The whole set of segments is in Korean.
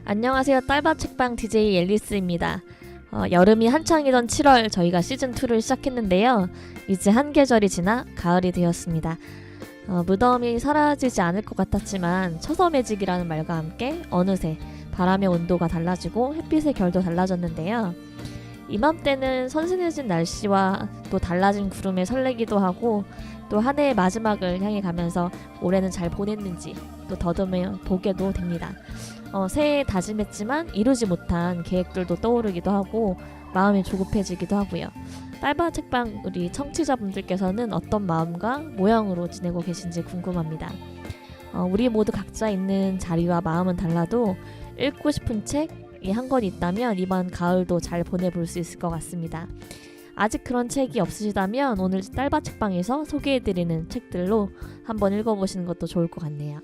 안녕하세요. 딸바 책방 DJ 앨리스입니다. 여름이 한창이던 7월 저희가 시즌2를 시작했는데요. 이제 한 계절이 지나 가을이 되었습니다. 무더움이 사라지지 않을 것 같았지만 처서매직이라는 말과 함께 어느새 바람의 온도가 달라지고 햇빛의 결도 달라졌는데요. 이맘때는 선선해진 날씨와 또 달라진 구름에 설레기도 하고 또 한 해의 마지막을 향해 가면서 올해는 잘 보냈는지 또 더듬어 보게도 됩니다. 새해에 다짐했지만 이루지 못한 계획들도 떠오르기도 하고 마음이 조급해지기도 하고요. 딸바 책방 우리 청취자분들께서는 어떤 마음과 모양으로 지내고 계신지 궁금합니다. 우리 모두 각자 있는 자리와 마음은 달라도 읽고 싶은 책이 한 권 있다면 이번 가을도 잘 보내볼 수 있을 것 같습니다. 아직 그런 책이 없으시다면 오늘 딸바 책방에서 소개해드리는 책들로 한번 읽어보시는 것도 좋을 것 같네요.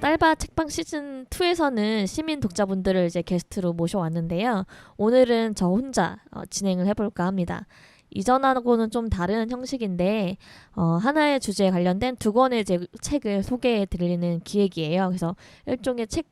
딸바 책방 시즌2에서는 시민 독자분들을 이제 게스트로 모셔왔는데요. 오늘은 저 혼자 진행을 해볼까 합니다. 이전하고는 좀 다른 형식인데 하나의 주제에 관련된 두 권의 책을 소개해드리는 기획이에요. 그래서 일종의 책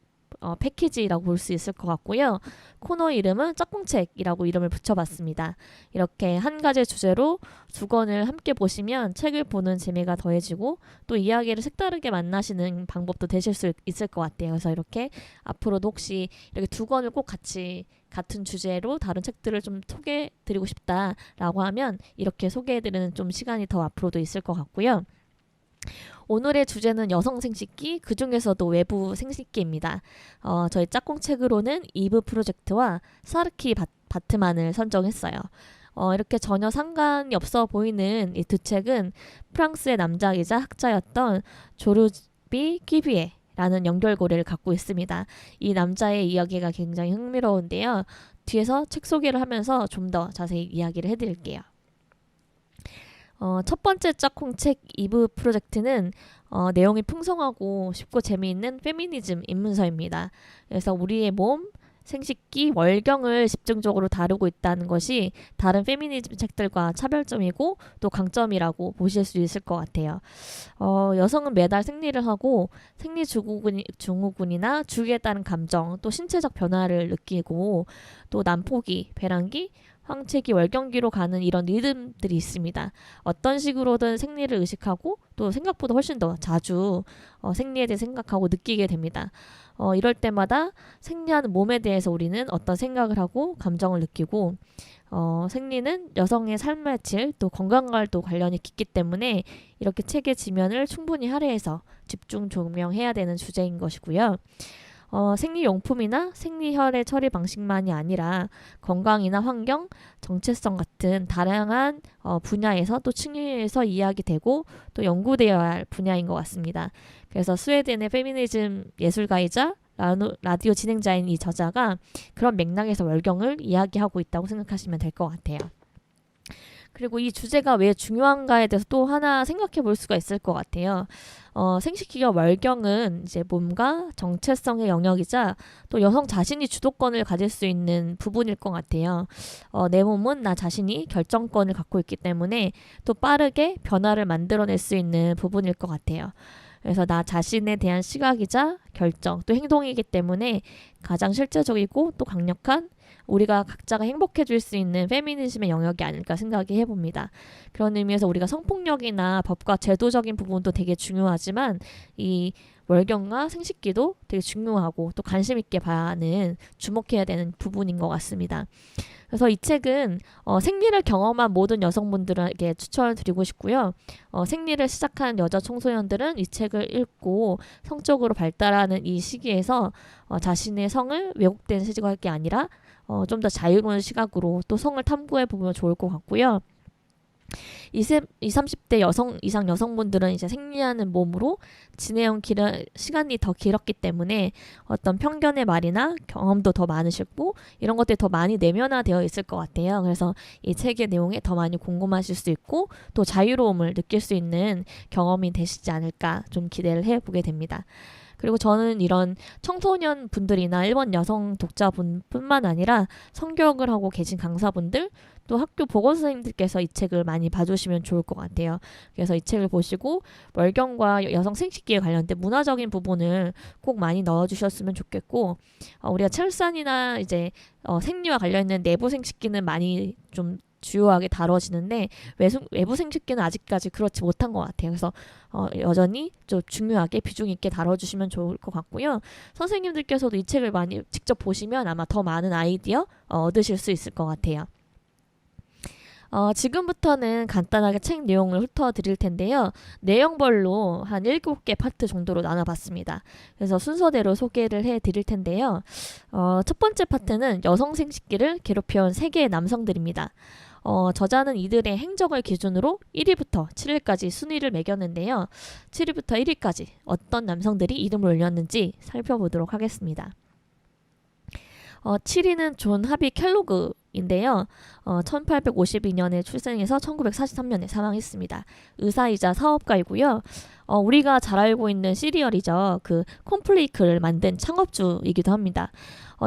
패키지라고 볼 수 있을 것 같고요. 코너 이름은 짝꿍책이라고 이름을 붙여봤습니다. 이렇게 한 가지 주제로 두 권을 함께 보시면 책을 보는 재미가 더해지고 또 이야기를 색다르게 만나시는 방법도 되실 수 있을 것 같아요. 그래서 이렇게 앞으로도 혹시 이렇게 두 권을 꼭 같이 같은 주제로 다른 책들을 좀 소개해드리고 싶다라고 하면 이렇게 소개해드리는 좀 시간이 더 앞으로도 있을 것 같고요. 오늘의 주제는 여성 생식기, 그 중에서도 외부 생식기입니다. 저희 짝꿍책으로는 이브 프로젝트와 사르키 바트만을 선정했어요. 이렇게 전혀 상관이 없어 보이는 이 두 책은 프랑스의 남자이자 학자였던 조르비 퀴비에 라는 연결고리를 갖고 있습니다. 이 남자의 이야기가 굉장히 흥미로운데요. 뒤에서 책 소개를 하면서 좀 더 자세히 이야기를 해드릴게요. 첫 번째 짝꿍책 이브 프로젝트는 내용이 풍성하고 쉽고 재미있는 페미니즘 입문서입니다. 그래서 우리의 몸, 생식기, 월경을 집중적으로 다루고 있다는 것이 다른 페미니즘 책들과 차별점이고 또 강점이라고 보실 수 있을 것 같아요. 여성은 매달 생리를 하고 생리 증후군이나 주기에 따른 감정, 또 신체적 변화를 느끼고 또 난포기, 배란기, 황체기, 월경기로 가는 이런 리듬들이 있습니다. 어떤 식으로든 생리를 의식하고 또 생각보다 훨씬 더 자주 생리에 대해 생각하고 느끼게 됩니다. 이럴 때마다 생리하는 몸에 대해서 우리는 어떤 생각을 하고 감정을 느끼고 생리는 여성의 삶의 질 또 건강과도 또 관련이 깊기 때문에 이렇게 책의 지면을 충분히 할애해서 집중 조명해야 되는 주제인 것이고요. 생리용품이나 생리혈의 처리 방식만이 아니라 건강이나 환경, 정체성 같은 다양한 분야에서 또 층위에서 이야기되고 또 연구되어야 할 분야인 것 같습니다. 그래서 스웨덴의 페미니즘 예술가이자 라디오 진행자인 이 저자가 그런 맥락에서 월경을 이야기하고 있다고 생각하시면 될 것 같아요. 그리고 이 주제가 왜 중요한가에 대해서 또 하나 생각해 볼 수가 있을 것 같아요. 생식기와 월경은 이제 몸과 정체성의 영역이자 또 여성 자신이 주도권을 가질 수 있는 부분일 것 같아요. 내 몸은 나 자신이 결정권을 갖고 있기 때문에 또 빠르게 변화를 만들어낼 수 있는 부분일 것 같아요. 그래서 나 자신에 대한 시각이자 결정 또 행동이기 때문에 가장 실제적이고 또 강력한 우리가 각자가 행복해질 수 있는 페미니즘의 영역이 아닐까 생각이 해봅니다. 그런 의미에서 우리가 성폭력이나 법과 제도적인 부분도 되게 중요하지만 이 월경과 생식기도 되게 중요하고 또 관심 있게 봐야 하는 주목해야 되는 부분인 것 같습니다. 그래서 이 책은 생리를 경험한 모든 여성분들에게 추천을 드리고 싶고요. 생리를 시작한 여자 청소년들은 이 책을 읽고 성적으로 발달하는 이 시기에서 자신의 성을 왜곡된 시각이 아니라 좀 더 자유로운 시각으로 또 성을 탐구해 보면 좋을 것 같고요. 20, 30대 이상 여성분들은 이제 생리하는 몸으로 지내온 시간이 더 길었기 때문에 어떤 편견의 말이나 경험도 더 많으시고 이런 것들이 더 많이 내면화되어 있을 것 같아요. 그래서 이 책의 내용에 더 많이 궁금하실 수 있고 또 자유로움을 느낄 수 있는 경험이 되시지 않을까 좀 기대를 해보게 됩니다. 그리고 저는 이런 청소년 분들이나 일본 여성 독자분뿐만 아니라 성교육을 하고 계신 강사분들 또 학교 보건 선생님들께서 이 책을 많이 봐주시면 좋을 것 같아요. 그래서 이 책을 보시고 월경과 여성 생식기에 관련된 문화적인 부분을 꼭 많이 넣어주셨으면 좋겠고 우리가 출산이나 이제 생리와 관련된 내부 생식기는 많이 좀 주요하게 다뤄지는데 외부 생식기는 아직까지 그렇지 못한 것 같아요. 그래서 여전히 좀 중요하게 비중 있게 다뤄주시면 좋을 것 같고요. 선생님들께서도 이 책을 많이 직접 보시면 아마 더 많은 아이디어 얻으실 수 있을 것 같아요. 지금부터는 간단하게 책 내용을 훑어드릴 텐데요. 내용별로 한 7개 파트 정도로 나눠봤습니다. 그래서 순서대로 소개를 해드릴 텐데요. 첫 번째 파트는 여성 생식기를 괴롭혀온 세계의 남성들입니다. 저자는 이들의 행적을 기준으로 1위부터 7위까지 순위를 매겼는데요. 7위부터 1위까지 어떤 남성들이 이름을 올렸는지 살펴보도록 하겠습니다. 7위는 존 하비 켈로그인데요. 1852년에 출생해서 1943년에 사망했습니다. 의사이자 사업가이고요. 우리가 잘 알고 있는 시리얼이죠. 그 콘플레이크를 만든 창업주이기도 합니다.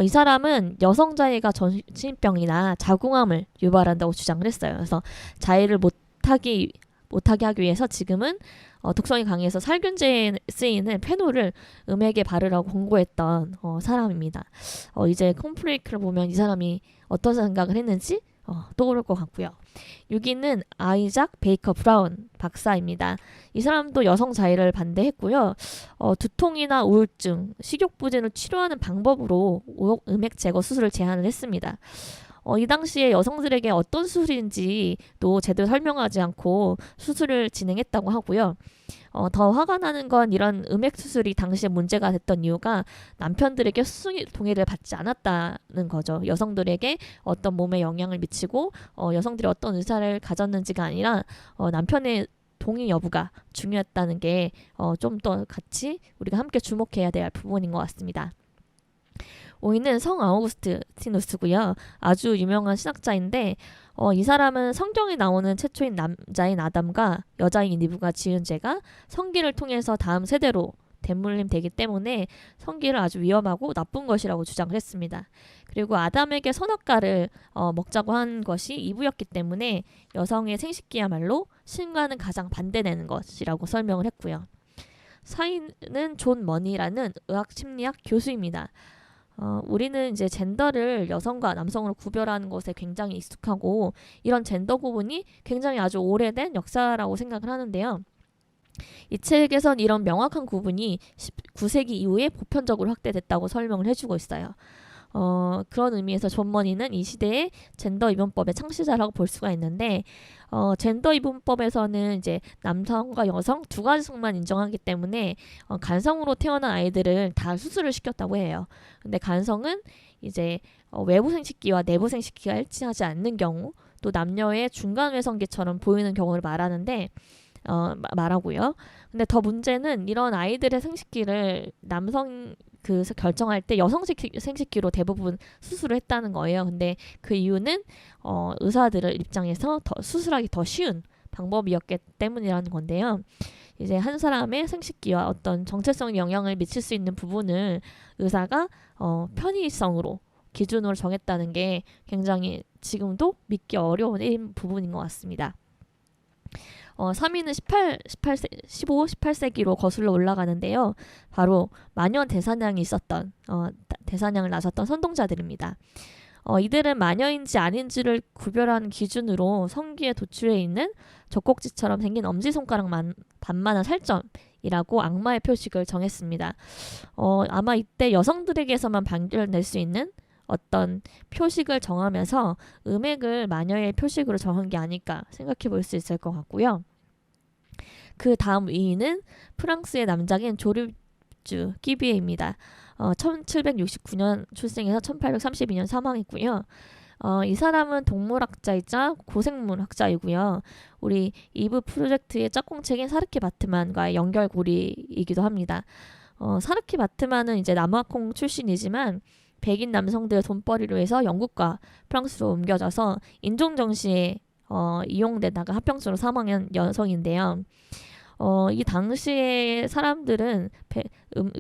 이 사람은 여성 자해가 정신병이나 자궁암을 유발한다고 주장을 했어요. 그래서 자해를 못하게 하기 위해서 지금은 독성이 강해서 살균제에 쓰이는 페놀을 음액에 바르라고 권고했던 사람입니다. 이제 콘플레이크를 보면 이 사람이 어떤 생각을 했는지 떠오를 것 같고요. 6위는 아이작 베이커 브라운 박사입니다. 이 사람도 여성 자해를 반대했고요. 두통이나 우울증, 식욕부진을 치료하는 방법으로 음액 제거 수술을 제안을 했습니다. 이 당시에 여성들에게 어떤 수술인지도 제대로 설명하지 않고 수술을 진행했다고 하고요. 더 화가 나는 건 이런 음액 수술이 당시에 문제가 됐던 이유가 남편들에게 수술 동의를 받지 않았다는 거죠. 여성들에게 어떤 몸에 영향을 미치고 여성들이 어떤 의사를 가졌는지가 아니라 남편의 동의 여부가 중요했다는 게 좀 더 같이 우리가 함께 주목해야 될 부분인 것 같습니다. 5위는 성 아우구스티누스고요. 아주 유명한 신학자인데 이 사람은 성경에 나오는 최초인 남자인 아담과 여자인 이브가 지은 죄가 성기를 통해서 다음 세대로 대물림 되기 때문에 성기를 아주 위험하고 나쁜 것이라고 주장을 했습니다. 그리고 아담에게 선악과를 먹자고 한 것이 이브였기 때문에 여성의 생식기야말로 신과는 가장 반대되는 것이라고 설명을 했고요. 4위는 존 머니라는 의학 심리학 교수입니다. 우리는 이제 젠더를 여성과 남성으로 구별하는 것에 굉장히 익숙하고 이런 젠더 구분이 굉장히 아주 오래된 역사라고 생각을 하는데요. 이 책에선 이런 명확한 구분이 19세기 이후에 보편적으로 확대됐다고 설명을 해주고 있어요. 그런 의미에서 존 머니는 이 시대의 젠더 이분법의 창시자라고 볼 수가 있는데 젠더 이분법에서는 이제 남성과 여성 두 가지 성만 인정하기 때문에 간성으로 태어난 아이들을 다 수술을 시켰다고 해요. 근데 간성은 이제 외부 생식기와 내부 생식기가 일치하지 않는 경우 또 남녀의 중간 외성기처럼 보이는 경우를 말하고요. 근데 더 문제는 이런 아이들의 생식기를 남성 결정할 때 여성 생식기로 대부분 수술을 했다는 거예요. 근데 그 이유는 의사들의 입장에서 수술하기 더 쉬운 방법이었기 때문이라는 건데요. 이제 한 사람의 생식기와 어떤 정체성에 영향을 미칠 수 있는 부분을 의사가 편의성으로 기준으로 정했다는 게 굉장히 지금도 믿기 어려운 부분인 것 같습니다. 3위는 15, 18세기로 거슬러 올라가는데요. 바로 마녀 대사냥이 있었던 대사냥을 나섰던 선동자들입니다. 이들은 마녀인지 아닌지를 구별하는 기준으로 성기에 도출해 있는 젖꼭지처럼 생긴 엄지손가락 반만한 살점이라고 악마의 표식을 정했습니다. 아마 이때 여성들에게서만 발견될 수 있는 어떤 표식을 정하면서 음액을 마녀의 표식으로 정한 게 아닐까 생각해 볼 수 있을 것 같고요. 그 다음 위인은 프랑스의 남작인 조르주 끼비에입니다. 1769년 출생해서 1832년 사망했고요. 이 사람은 동물학자이자 고생물학자이고요. 우리 이브 프로젝트의 짝꿍책인 사르키 바트만과의 연결고리이기도 합니다. 사르키 바트만은 이제 남아공 출신이지만 백인 남성들의 돈벌이로 해서 영국과 프랑스로 옮겨져서 인종정시에 이용되다가 합병증으로 사망한 여성인데요. 이 당시의 사람들은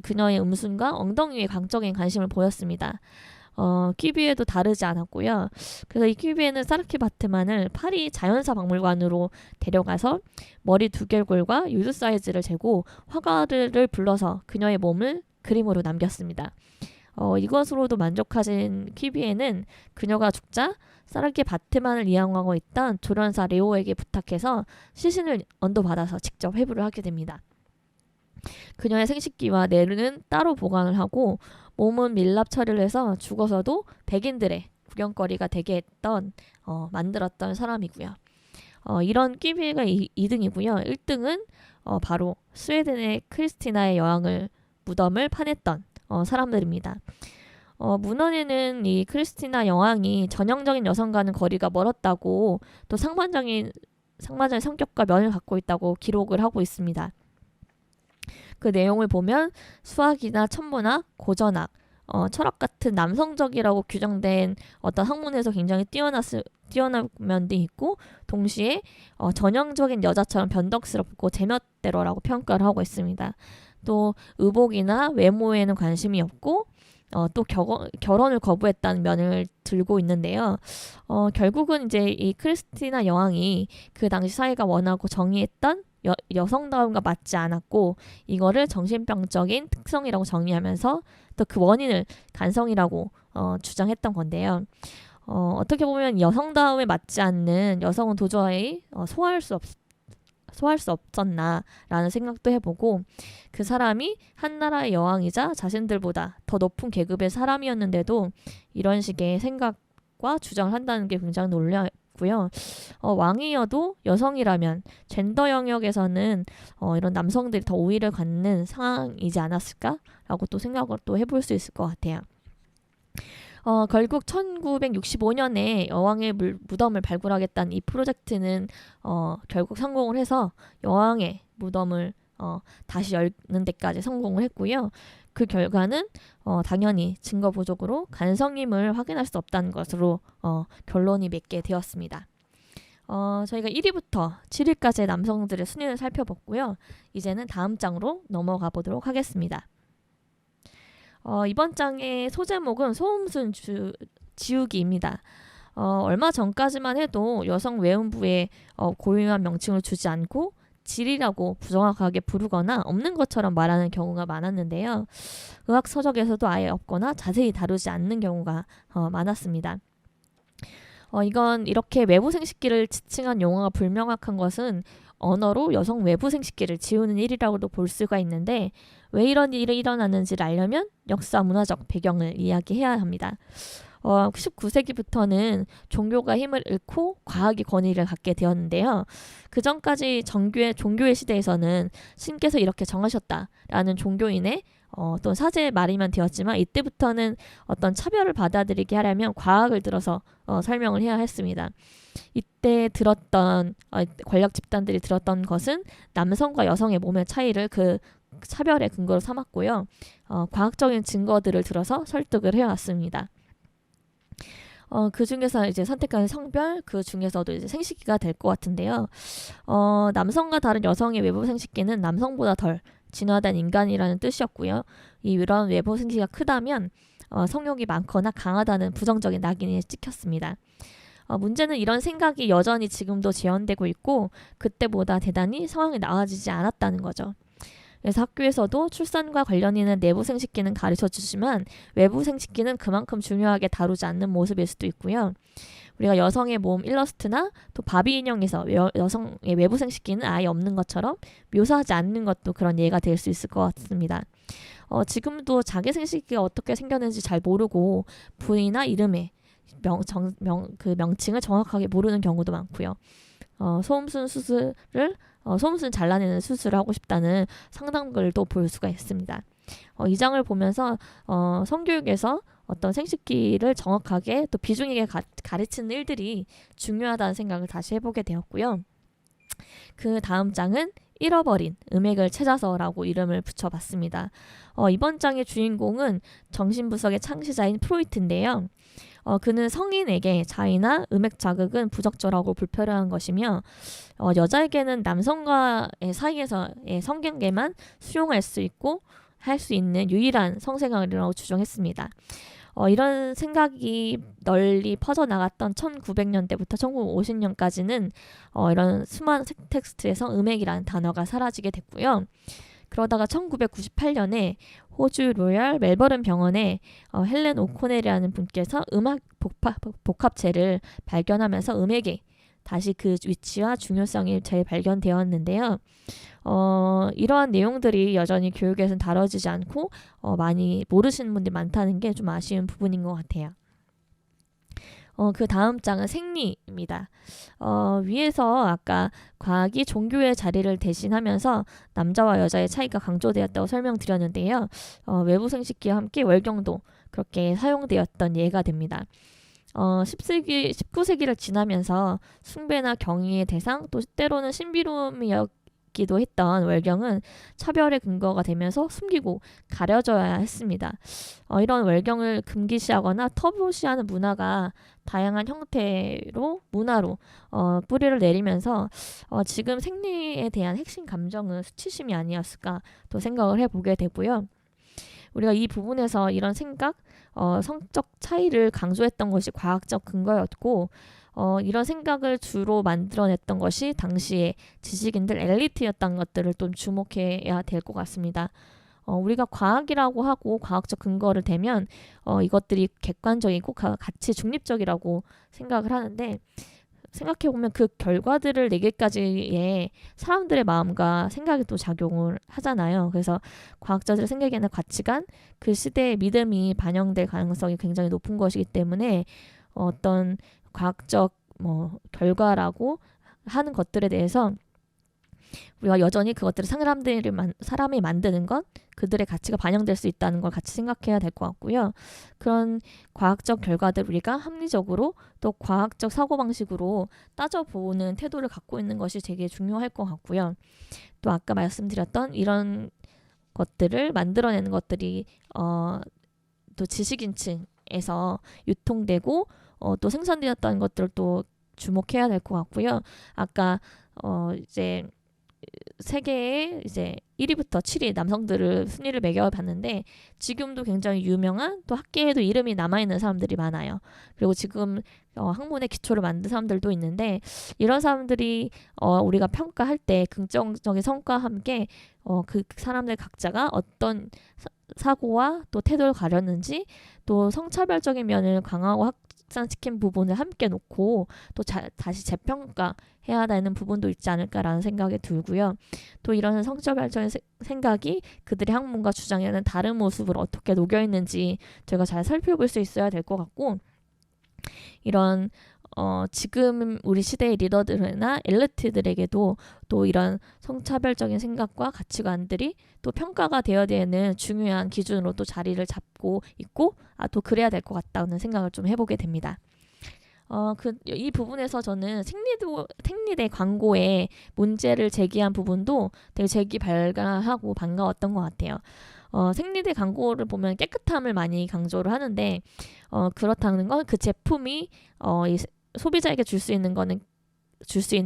그녀의 음순과 엉덩이에 광적인 관심을 보였습니다. 퀴비에도 다르지 않았고요. 그래서 이 퀴비에는 사르키 바트만을 파리 자연사 박물관으로 데려가서 머리 두개골과 유두 사이즈를 재고 화가를 불러서 그녀의 몸을 그림으로 남겼습니다. 이것으로도 만족하신 퀴비에는 그녀가 죽자 사르키 바트만을 이용하고 있던 조련사 레오에게 부탁해서 시신을 언도받아서 직접 회부를 하게 됩니다. 그녀의 생식기와 뇌는 따로 보관을 하고 몸은 밀랍 처리를 해서 죽어서도 백인들의 구경거리가 되게 했던 만들었던 사람이고요. 이런 퀴비에가 2등이고요. 1등은 바로 스웨덴의 크리스티나의 여왕을 무덤을 파냈던 사람들입니다. 문헌에는 이 크리스티나 여왕이 전형적인 여성과는 거리가 멀었다고 또 상반적인 성격과 면을 갖고 있다고 기록을 하고 있습니다. 그 내용을 보면 수학이나 천문학, 고전학, 철학 같은 남성적이라고 규정된 어떤 학문에서 굉장히 뛰어난 면도 있고 동시에 전형적인 여자처럼 변덕스럽고 제멋대로라고 평가를 하고 있습니다. 또 의복이나 외모에는 관심이 없고 또 결혼을 거부했다는 면을 들고 있는데요. 결국은 이제 이 크리스티나 여왕이 그 당시 사회가 원하고 정의했던 여성다움과 맞지 않았고 이거를 정신병적인 특성이라고 정의하면서 또 그 원인을 간성이라고 주장했던 건데요. 어떻게 보면 여성다움에 맞지 않는 여성은 도저히 소화할 수 없었나라는 생각도 해보고 그 사람이 한 나라의 여왕이자 자신들보다 더 높은 계급의 사람이었는데도 이런 식의 생각과 주장을 한다는 게 굉장히 놀랍고요. 왕이어도 여성이라면 젠더 영역에서는 이런 남성들이 더 우위를 갖는 상황이지 않았을까라고 또 생각을 또 해볼 수 있을 것 같아요. 결국 1965년에 여왕의 무덤을 발굴하겠다는 이 프로젝트는 결국 성공을 해서 여왕의 무덤을 다시 열는 데까지 성공을 했고요. 그 결과는 당연히 증거 부족으로 간성임을 확인할 수 없다는 것으로 결론이 맺게 되었습니다. 저희가 1위부터 7위까지의 남성들의 순위를 살펴봤고요. 이제는 다음 장으로 넘어가 보도록 하겠습니다. 이번 장의 소제목은 소음순 지우기입니다. 얼마 전까지만 해도 여성 외음부에 고유한 명칭을 주지 않고 질이라고 부정확하게 부르거나 없는 것처럼 말하는 경우가 많았는데요. 의학 서적에서도 아예 없거나 자세히 다루지 않는 경우가 많았습니다. 이건 이렇게 외부 생식기를 지칭한 용어가 불명확한 것은 언어로 여성 외부 생식기를 지우는 일이라고도 볼 수가 있는데 왜 이런 일이 일어났는지를 알려면 역사 문화적 배경을 이야기해야 합니다. 19세기부터는 종교가 힘을 잃고 과학이 권위를 갖게 되었는데요. 그 전까지 종교의 시대에서는 신께서 이렇게 정하셨다라는 종교인의 또 사제의 말이면 되었지만 이때부터는 어떤 차별을 받아들이게 하려면 과학을 들어서 설명을 해야 했습니다. 이때 들었던 권력 집단들이 들었던 것은 남성과 여성의 몸의 차이를 그 차별의 근거로 삼았고요. 과학적인 증거들을 들어서 설득을 해왔습니다. 그 중에서 이제 선택한 성별, 그 중에서도 이제 생식기가 될 것 같은데요. 남성과 다른 여성의 외부 생식기는 남성보다 덜 진화된 인간이라는 뜻이었고요. 이런 외부 생식기가 크다면 성욕이 많거나 강하다는 부정적인 낙인이 찍혔습니다. 문제는 이런 생각이 여전히 지금도 재현되고 있고 그때보다 대단히 상황이 나아지지 않았다는 거죠. 그래서 학교에서도 출산과 관련 있는 내부 생식기는 가르쳐주지만 외부 생식기는 그만큼 중요하게 다루지 않는 모습일 수도 있고요. 우리가 여성의 몸 일러스트나 또 바비 인형에서 여성의 외부 생식기는 아예 없는 것처럼 묘사하지 않는 것도 그런 예가 될 수 있을 것 같습니다. 지금도 자기 생식기가 어떻게 생겼는지 잘 모르고 부위나 이름의 그 명칭을 정확하게 모르는 경우도 많고요. 소음순 잘라내는 수술을 하고 싶다는 상담글도 볼 수가 있습니다. 이 장을 보면서 성교육에서 어떤 생식기를 정확하게 또 비중 있게 가르치는 일들이 중요하다는 생각을 다시 해보게 되었고요. 그 다음 장은 잃어버린 음액을 찾아서라고 이름을 붙여봤습니다. 이번 장의 주인공은 정신분석의 창시자인 프로이트인데요. 그는 성인에게 자의나 음액 자극은 부적절하고 불필요한 것이며 여자에게는 남성과의 사이에서의 성관계만 수용할 수 있고 할 수 있는 유일한 성생활이라고 주장했습니다. 이런 생각이 널리 퍼져나갔던 1900년대부터 1950년까지는 이런 수많은 텍스트에서 음액이라는 단어가 사라지게 됐고요. 그러다가 1998년에 호주 로열 멜버른 병원에 헬렌 오코넬이라는 분께서 음악 복합체를 발견하면서 음액의 다시 그 위치와 중요성이 재발견되었는데요. 이러한 내용들이 여전히 교육에서는 다뤄지지 않고 많이 모르시는 분들이 많다는 게 좀 아쉬운 부분인 것 같아요. 그 다음 장은 생리입니다. 위에서 아까 과학이 종교의 자리를 대신하면서 남자와 여자의 차이가 강조되었다고 설명드렸는데요. 외부 생식기와 함께 월경도 그렇게 사용되었던 예가 됩니다. 19세기를 지나면서 숭배나 경의의 대상 또 때로는 신비로움이었기도 했던 월경은 차별의 근거가 되면서 숨기고 가려져야 했습니다. 이런 월경을 금기시하거나 터부시하는 문화가 다양한 형태로 문화로 뿌리를 내리면서 지금 생리에 대한 핵심 감정은 수치심이 아니었을까 또 생각을 해보게 되고요. 우리가 이 부분에서 이런 생각, 성적 차이를 강조했던 것이 과학적 근거였고 이런 생각을 주로 만들어냈던 것이 당시의 지식인들 엘리트였던 것들을 좀 주목해야 될 것 같습니다. 우리가 과학이라고 하고 과학적 근거를 대면 이것들이 객관적이고 가치 중립적이라고 생각을 하는데 생각해보면 그 결과들을 내기까지의 사람들의 마음과 생각이 또 작용을 하잖아요. 그래서 과학자들의 생각에는 가치관, 그 시대의 믿음이 반영될 가능성이 굉장히 높은 것이기 때문에 어떤 과학적 결과라고 하는 것들에 대해서 우리가 여전히 그것들을 사람이 만드는 것, 그들의 가치가 반영될 수 있다는 걸 같이 생각해야 될 것 같고요. 그런 과학적 결과들 우리가 합리적으로 또 과학적 사고방식으로 따져보는 태도를 갖고 있는 것이 되게 중요할 것 같고요. 또 아까 말씀드렸던 이런 것들을 만들어내는 것들이 또 지식인층에서 유통되고 또 생산되었다는 것들을 또 주목해야 될 것 같고요. 아까 이제 세계의 이제 1위부터 7위 남성들을 순위를 매겨봤는데 지금도 굉장히 유명한 또 학계에도 이름이 남아있는 사람들이 많아요. 그리고 지금 학문의 기초를 만든 사람들도 있는데 이런 사람들이 우리가 평가할 때 긍정적인 성과와 함께 그 사람들 각자가 어떤 사고와 또 태도를 가렸는지 또 성차별적인 면을 강화하고 확산시킨 부분을 함께 놓고 또 다시 재평가해야 되는 부분도 있지 않을까라는 생각이 들고요. 또 이런 성차별적인 생각이 그들의 학문과 주장에는 다른 모습으로 어떻게 녹여있는지 제가 잘 살펴볼 수 있어야 될 것 같고 이런 지금 우리 시대의 리더들이나 엘리트들에게도 또 이런 성차별적인 생각과 가치관들이 또 평가가 되어야 되는 중요한 기준으로 또 자리를 잡고 있고 또 그래야 될 것 같다는 생각을 좀 해보게 됩니다. 이 부분에서 저는 생리대 광고에 문제를 제기한 부분도 되게 재기발랄하고 반가웠던 것 같아요. 생리대 광고를 보면 깨끗함을 많이 강조를 하는데 그렇다는 건 그 제품이 이 소비자에게 줄 수 있는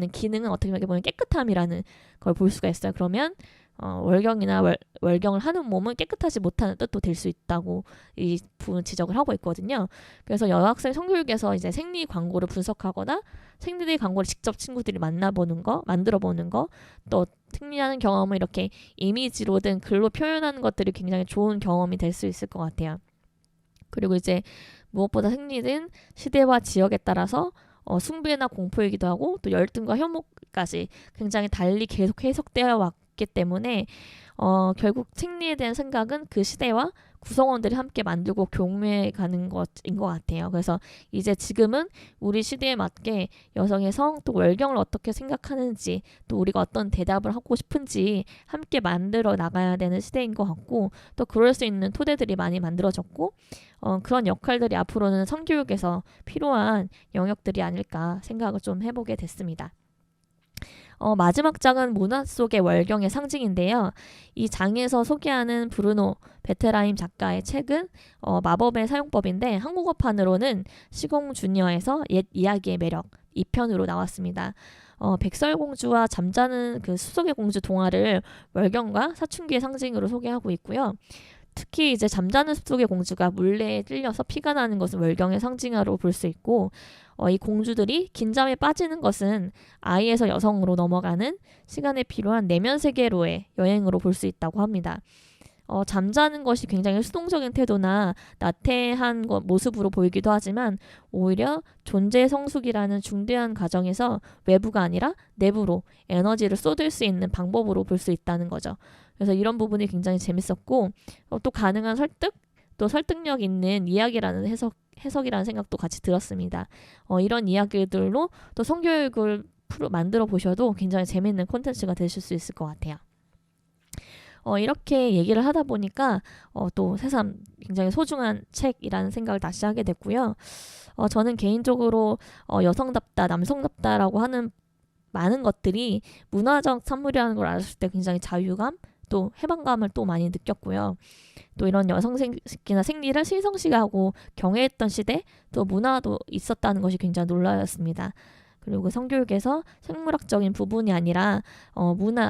기능은 어떻게 보면 깨끗함이라는 걸 볼 수가 있어요. 그러면 월경이나 월경을 하는 몸은 깨끗하지 못하는 뜻도 될 수 있다고 이 부분 지적을 하고 있거든요. 그래서 여학생 성교육에서 이제 생리 광고를 분석하거나 생리대 광고를 직접 친구들이 만들어 보는 거, 또 생리하는 경험을 이렇게 이미지로든 글로 표현하는 것들이 굉장히 좋은 경험이 될 수 있을 것 같아요. 그리고 이제 무엇보다 생리는 시대와 지역에 따라서 숭배나 공포이기도 하고 또 열등과 혐오까지 굉장히 달리 계속 해석되어 왔기 때문에 결국 생리에 대한 생각은 그 시대와 구성원들이 함께 만들고 공유해 가는 것인 것 같아요. 그래서 이제 지금은 우리 시대에 맞게 여성의 성 또 월경을 어떻게 생각하는지 또 우리가 어떤 대답을 하고 싶은지 함께 만들어 나가야 되는 시대인 것 같고 또 그럴 수 있는 토대들이 많이 만들어졌고 그런 역할들이 앞으로는 성교육에서 필요한 영역들이 아닐까 생각을 좀 해보게 됐습니다. 마지막 장은 문화 속의 월경의 상징인데요. 이 장에서 소개하는 브루노 베테라임 작가의 책은 마법의 사용법인데 한국어판으로는 시공 주니어에서 옛 이야기의 매력 2편으로 나왔습니다. 백설공주와 잠자는 그 숲속의 공주 동화를 월경과 사춘기의 상징으로 소개하고 있고요. 특히 이제 잠자는 숲속의 공주가 물레에 찔려서 피가 나는 것은 월경의 상징으로 볼 수 있고, 이 공주들이 긴잠에 빠지는 것은 아이에서 여성으로 넘어가는 시간에 필요한 내면 세계로의 여행으로 볼 수 있다고 합니다. 잠자는 것이 굉장히 수동적인 태도나 나태한 모습으로 보이기도 하지만 오히려 존재 성숙이라는 중대한 과정에서 외부가 아니라 내부로 에너지를 쏟을 수 있는 방법으로 볼 수 있다는 거죠. 그래서 이런 부분이 굉장히 재밌었고, 또 가능한 설득, 또 설득력 있는 이야기라는 해석이라는 생각도 같이 들었습니다. 이런 이야기들로 또 성교육을 만들어 보셔도 굉장히 재밌는 콘텐츠가 되실 수 있을 것 같아요. 이렇게 얘기를 하다 보니까 또 새삼 굉장히 소중한 책이라는 생각을 다시 하게 됐고요. 저는 개인적으로 여성답다, 남성답다라고 하는 많은 것들이 문화적 산물이라는 걸 알았을 때 굉장히 자유감, 또 해방감을 또 많이 느꼈고요. 또 이런 여성식이나 생리를 신성시하고 경외했던 시대, 또 문화도 있었다는 것이 굉장히 놀라웠습니다. 그리고 성교육에서 생물학적인 부분이 아니라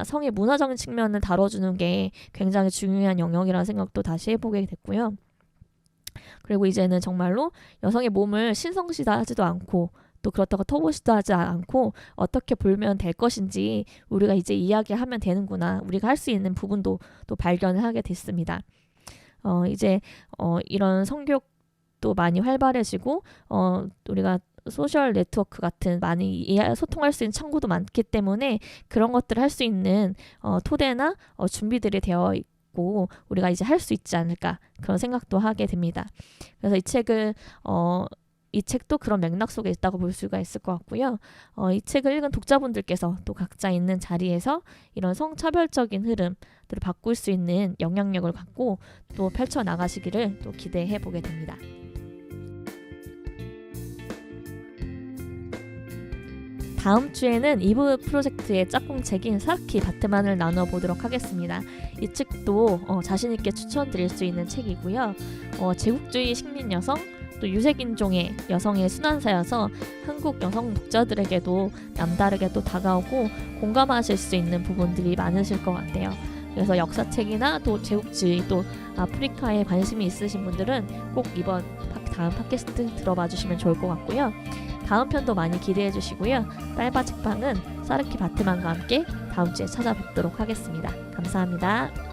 성의 문화적인 측면을 다뤄주는 게 굉장히 중요한 영역이라는 생각도 다시 해보게 됐고요. 그리고 이제는 정말로 여성의 몸을 신성시다 하지도 않고 또 그렇다고 터부시도 하지 않고 어떻게 보면 될 것인지 우리가 이제 이야기하면 되는구나, 우리가 할 수 있는 부분도 또 발견을 하게 됐습니다. 이제 이런 성교육도 많이 활발해지고 우리가 소셜 네트워크 같은 많이 소통할 수 있는 창구도 많기 때문에 그런 것들을 할 수 있는 토대나 준비들이 되어 있고 우리가 이제 할 수 있지 않을까, 그런 생각도 하게 됩니다. 그래서 이 책도 그런 맥락 속에 있다고 볼 수가 있을 것 같고요. 이 책을 읽은 독자분들께서 또 각자 있는 자리에서 이런 성차별적인 흐름들을 바꿀 수 있는 영향력을 갖고 또 펼쳐나가시기를 또 기대해 보게 됩니다. 다음 주에는 이브 프로젝트의 짝꿍책인 사르키 바트만을 나눠보도록 하겠습니다. 이 책도 자신있게 추천드릴 수 있는 책이고요. 제국주의 식민 여성, 또 유색인종의 여성의 순환사여서 한국 여성 독자들에게도 남다르게 또 다가오고 공감하실 수 있는 부분들이 많으실 것 같아요. 그래서 역사책이나 또 제국주의, 또 아프리카에 관심이 있으신 분들은 꼭 다음 팟캐스트 들어봐 주시면 좋을 것 같고요. 다음 편도 많이 기대해 주시고요. 딸바 책방은 사르키 바트만과 함께 다음 주에 찾아뵙도록 하겠습니다. 감사합니다.